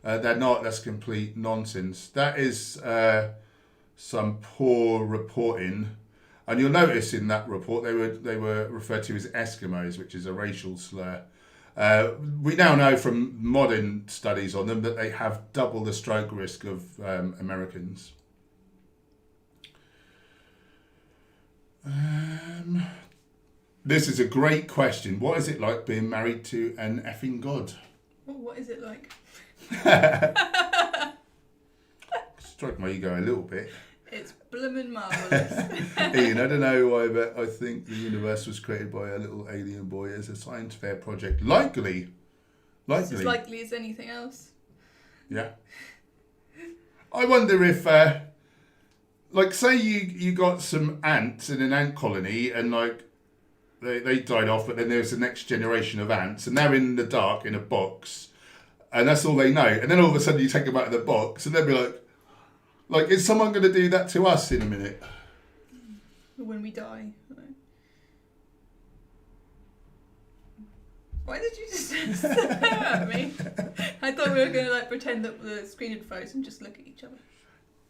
They're not. That's complete nonsense. That is some poor reporting. And you'll notice in that report they were referred to as Eskimos, which is a racial slur. We now know from modern studies on them that they have double the stroke risk of Americans. This is a great question. What is it like being married to an effing god? What is it like? Strike my ego a little bit. It's bloomin' marvellous. Ian, I don't know why, but I think the universe was created by a little alien boy as a science fair project. Likely. It's as likely as anything else. Yeah. I wonder if, like, say you got some ants in an ant colony and, like, they died off, but then there's the next generation of ants and they're in the dark in a box and that's all they know. And then all of a sudden you take them out of the box and they'll be like, is someone going to do that to us in a minute? When we die. Why did you just stare at me? I thought we were going to like pretend that the screen had frozen and just look at each other.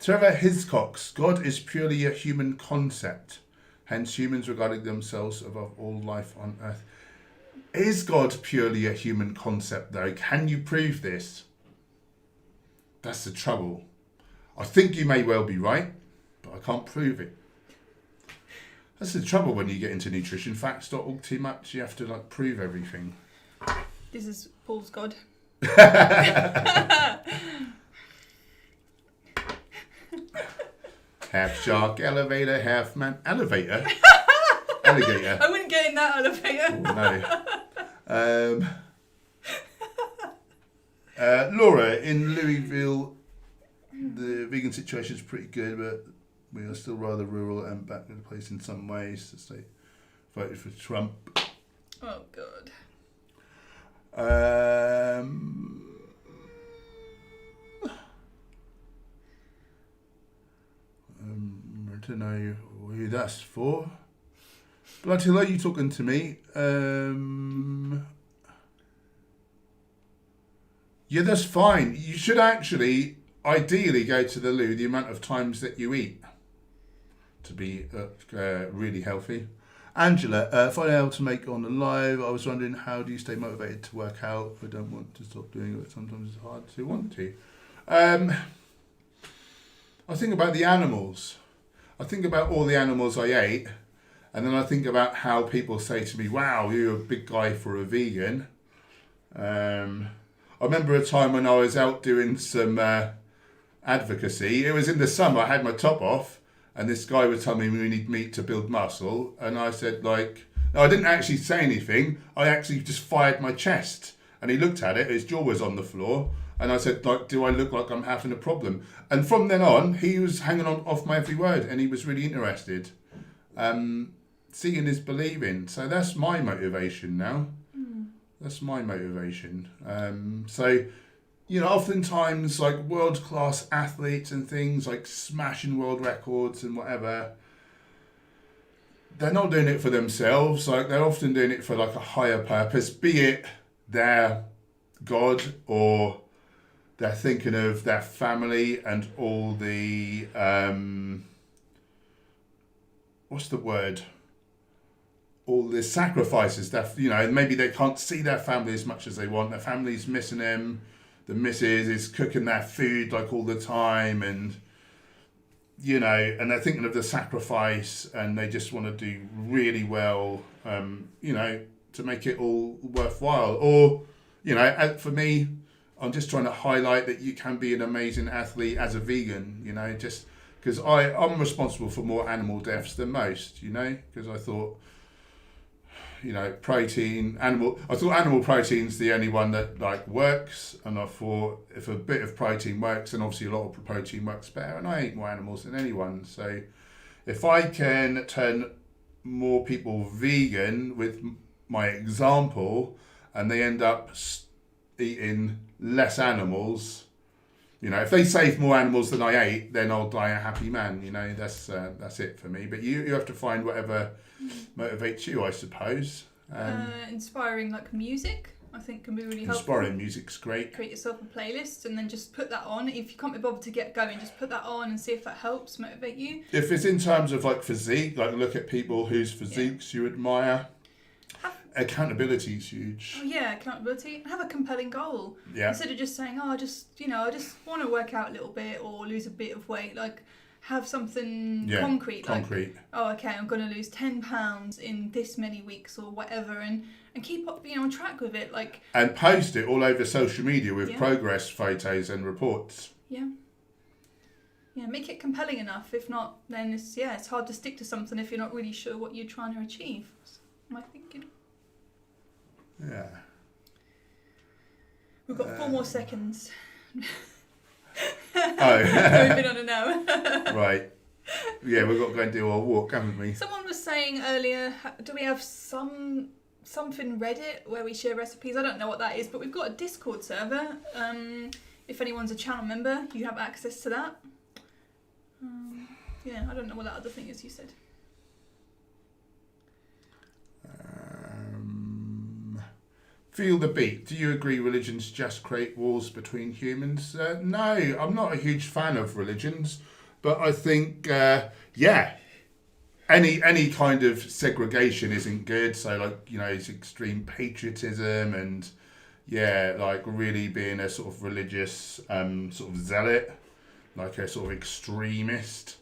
Trevor Hiscox, God is purely a human concept. Hence humans regarding themselves above all life on earth. Is God purely a human concept though? Can you prove this? That's the trouble. I think you may well be right, but I can't prove it. That's the trouble when you get into nutritionfacts.org too much. You have to like prove everything. This is Paul's God. Half shark, elevator, half man, elevator, alligator. I wouldn't get in that elevator. Oh, no. Laura, in Louisville, the vegan situation is pretty good, but we are still rather rural and back in the place in some ways. The state voted for Trump. Oh, God. I don't know who that's for. Bloody hell, are you talking to me? Yeah, that's fine. You should actually, ideally, go to the loo the amount of times that you eat to be really healthy. Angela, finding out to make on the live, I was wondering, how do you stay motivated to work out? I don't want to stop doing it, but sometimes it's hard to want to. I think about the animals. I think about all the animals I ate, and then I think about how people say to me, wow, you're a big guy for a vegan. I remember a time when I was out doing some advocacy. It was in the summer, I had my top off, and this guy was telling me we need meat to build muscle. And I said, like, no, I didn't actually say anything. I actually just fired my chest. And he looked at it, his jaw was on the floor. And I said, like, do I look like I'm having a problem? And from then on, he was hanging on off my every word and he was really interested. Seeing is believing. So that's my motivation now. That's my motivation. So, you know, oftentimes like world-class athletes and things like smashing world records and whatever, they're not doing it for themselves. Like they're often doing it for like a higher purpose, be it their God or they're thinking of their family and all the, what's the word? All the sacrifices that, you know, maybe they can't see their family as much as they want. Their family's missing them. The missus is cooking their food like all the time and, you know, and they're thinking of the sacrifice and they just want to do really well, you know, to make it all worthwhile. Or, you know, for me, I'm just trying to highlight that you can be an amazing athlete as a vegan, you know, just because I'm responsible for more animal deaths than most, you know, because I thought, you know, I thought animal protein's the only one that like works, and I thought if a bit of protein works, then obviously a lot of protein works better, and I eat more animals than anyone. So if I can turn more people vegan with my example, and they end up eating less animals, you know, if they save more animals than I ate, then I'll die a happy man. You know, that's it for me. But you have to find whatever motivates you, I suppose. Inspiring like music, I think can be really helpful. Inspiring music's great. Create yourself a playlist and then just put that on. If you can't be bothered to get going, just put that on and see if that helps motivate you. If it's in terms of like physique, like look at people whose physiques you admire. Accountability is huge. Oh yeah, accountability. Have a compelling goal. Yeah. Instead of just saying, oh, I just want to work out a little bit or lose a bit of weight. Like, have something concrete. Like, oh, okay, I'm going to lose 10 pounds in this many weeks or whatever, and keep up being on track with it. Like, and post it all over social media with progress photos and reports. Yeah. Yeah, make it compelling enough. If not, then it's hard to stick to something if you're not really sure what you're trying to achieve. That's my thinking. Yeah. We've got 4 more seconds. Oh. We've been on an hour. Right. Yeah, we've got to go and do our walk, haven't we? Someone was saying earlier, do we have something Reddit where we share recipes? I don't know what that is, but we've got a Discord server. If anyone's a channel member, you have access to that. Yeah, I don't know what that other thing is you said. Feel the beat. Do you agree religions just create wars between humans? No, I'm not a huge fan of religions, but I think, any kind of segregation isn't good. So, like, it's extreme patriotism and, like really being a sort of religious sort of zealot, like a sort of extremist.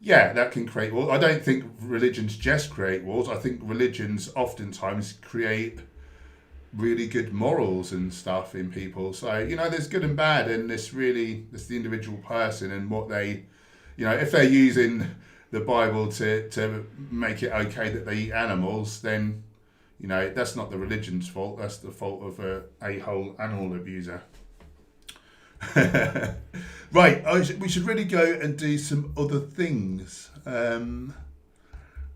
Yeah, that can create wars. I don't think religions just create wars. I think religions oftentimes create really good morals and stuff in people. So, there's good and bad, and it's the individual person and what they, if they're using the Bible to make it okay that they eat animals, then, that's not the religion's fault. That's the fault of a whole animal abuser. Right, we should really go and do some other things. We've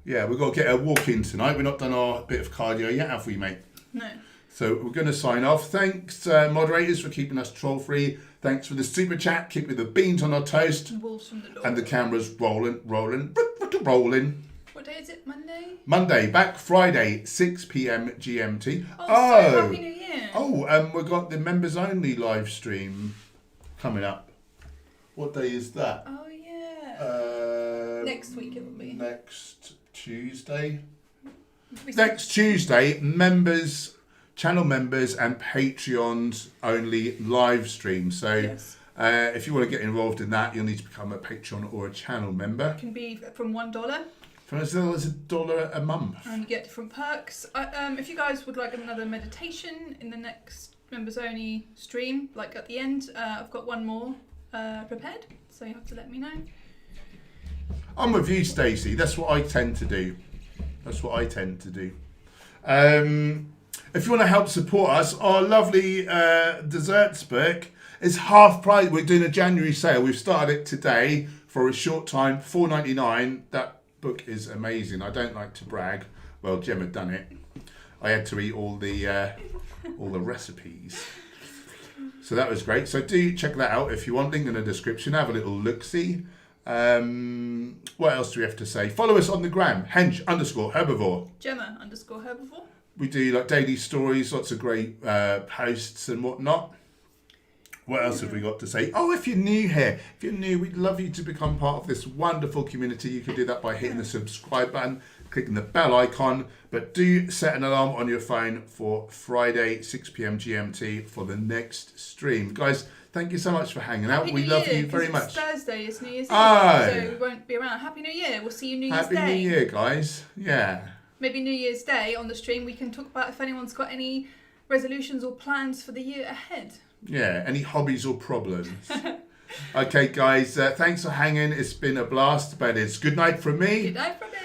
got to get a walk in tonight. We've not done our bit of cardio yet, have we, mate? No. So we're going to sign off. Thanks, moderators, for keeping us troll-free. Thanks for the super chat, keeping the beans on our toast. Wolves from the door. And the camera's rolling. What day is it? Monday? Monday, back Friday, 6 p.m. GMT. So Happy New Year. We've got the members only live stream coming up. What day is that? Oh, yeah. Next week it will be. Next Tuesday. Next Tuesday, channel members and Patreons only live stream. So yes. If you want to get involved in that, you'll need to become a Patreon or a channel member. It can be from $1. From as little as $1 a month. And you get different perks. If you guys would like another meditation in the next members only stream, like at the end, I've got one more prepared. So you have to let me know. I'm with you, Stacey. That's what I tend to do. If you want to help support us, our lovely desserts book is half price. We're doing a January sale. We've started it today for a short time, $4.99. That book is amazing. I don't like to brag. Well, Gemma done it. I had to eat all the recipes. So that was great. So do check that out if you want. Link in the description. Have a little look-see. What else do we have to say? Follow us on the gram, Hench_Herbivore. Gemma_Herbivore. We do like daily stories, lots of great posts and whatnot. What else have we got to say? Oh, if you're new here, we'd love you to become part of this wonderful community. You can do that by hitting the subscribe button, clicking the bell icon, but do set an alarm on your phone for Friday, 6 p.m. GMT for the next stream. Guys, thank you so much for hanging out. We love you very much. It's Thursday, it's New Year's Eve, Oh. so we won't be around. Happy New Year. We'll see you New Year's Day. Happy New Year, guys. Yeah. Maybe New Year's Day on the stream we can talk about if anyone's got any resolutions or plans for the year ahead. Yeah, any hobbies or problems. Okay, guys, thanks for hanging. It's been a blast, but it's good night from me. Good night from me.